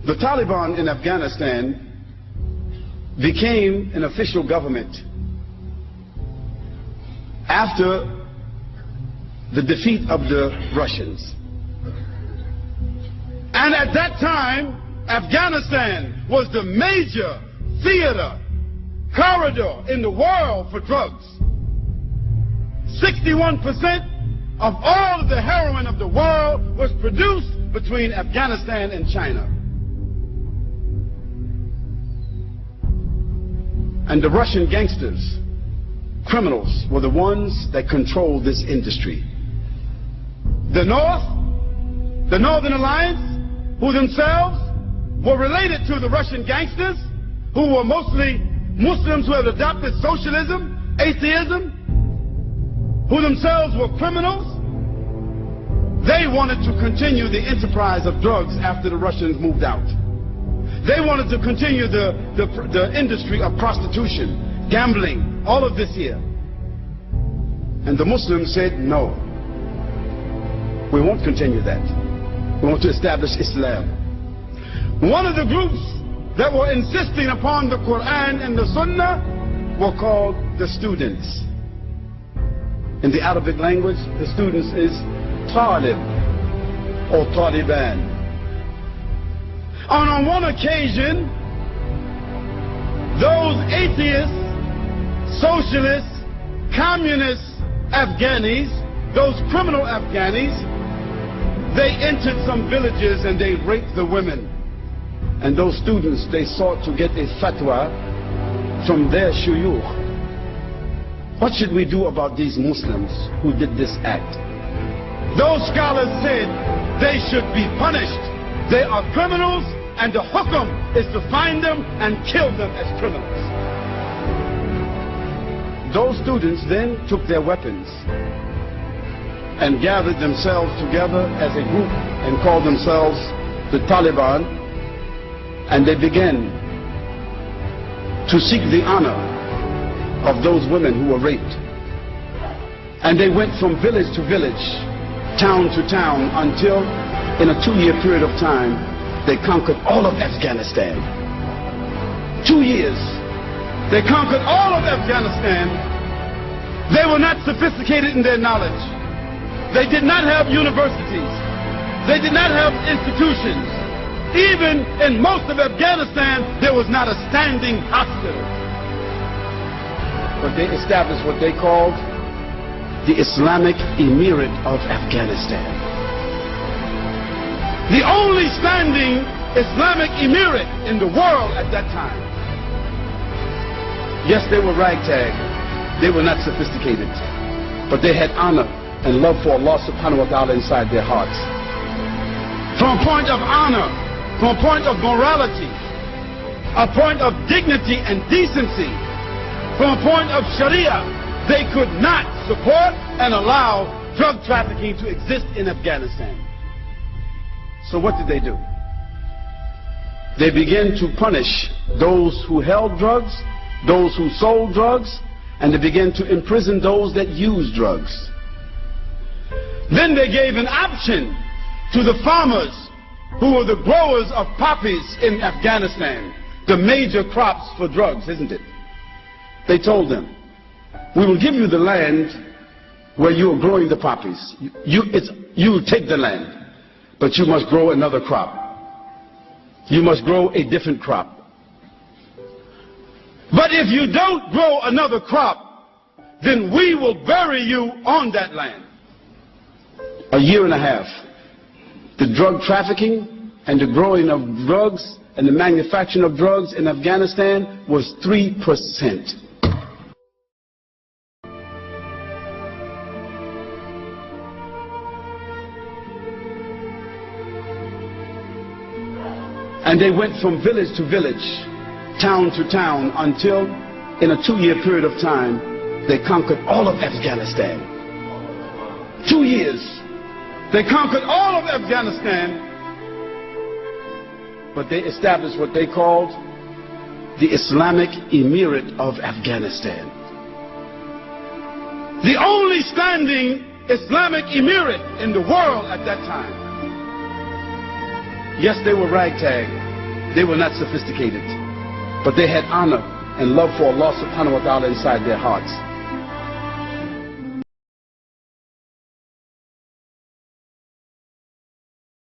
The Taliban in Afghanistan became an official government after the defeat of the Russians. And at that time, Afghanistan was the major theater, corridor in the world for drugs. 61% of all of the heroin of the world was produced between Afghanistan and China. And the Russian gangsters, criminals, were the ones that controlled this industry. The North, the Northern Alliance, who themselves were related to the Russian gangsters, who were mostly Muslims who had adopted socialism, atheism, who themselves were criminals. They wanted to continue the enterprise of drugs after the Russians moved out. They wanted to continue the industry of prostitution, gambling, all of this here. And the Muslims said, no, we won't continue that. We want to establish Islam. One of the groups that were insisting upon the Quran and the Sunnah were called the students. In the Arabic language, the students is Talib or Taliban. On one occasion, those atheists, socialists, communist Afghanis, those criminal Afghanis, they entered some villages and they raped the women. And those students, they sought to get a fatwa from their shuyukh. What should we do about these Muslims who did this act? Those scholars said they should be punished. They are criminals, and the hukum is to find them and kill them as criminals. Those students then took their weapons and gathered themselves together as a group and called themselves the Taliban, and they began to seek the honor of those women who were raped. And they went from village to village, town to town, until in a 2-year period of time, they conquered all of Afghanistan. 2 years. They conquered all of Afghanistan. They were not sophisticated in their knowledge. They did not have universities. They did not have institutions. Even in most of Afghanistan, there was not a standing hospital. But they established what they called the Islamic Emirate of Afghanistan. The only standing Islamic Emirate in the world at that time. Yes, they were ragtag. They were not sophisticated. But they had honor and love for Allah subhanahu wa ta'ala inside their hearts. From a point of honor, from a point of morality, a point of dignity and decency, from a point of Sharia, they could not support and allow drug trafficking to exist in Afghanistan. So what did they do? They began to punish those who held drugs, those who sold drugs, and they began to imprison those that used drugs. Then they gave an option to the farmers who were the growers of poppies in Afghanistan, the major crops for drugs, isn't it? They told them, we will give you the land where you are growing the poppies. You take the land, but you must grow another crop. You must grow a different crop. But if you don't grow another crop, then we will bury you on that land. A year and a half, the drug trafficking and the growing of drugs and the manufacturing of drugs in Afghanistan was 3%. And they went from village to village, town to town, until in a 2-year period of time, they conquered all of Afghanistan. 2 years. They conquered all of Afghanistan, but they established what they called the Islamic Emirate of Afghanistan. The only standing Islamic Emirate in the world at that time. Yes, they were ragtag. they were not sophisticated, but they had honor and love for Allah subhanahu wa ta'ala inside their hearts.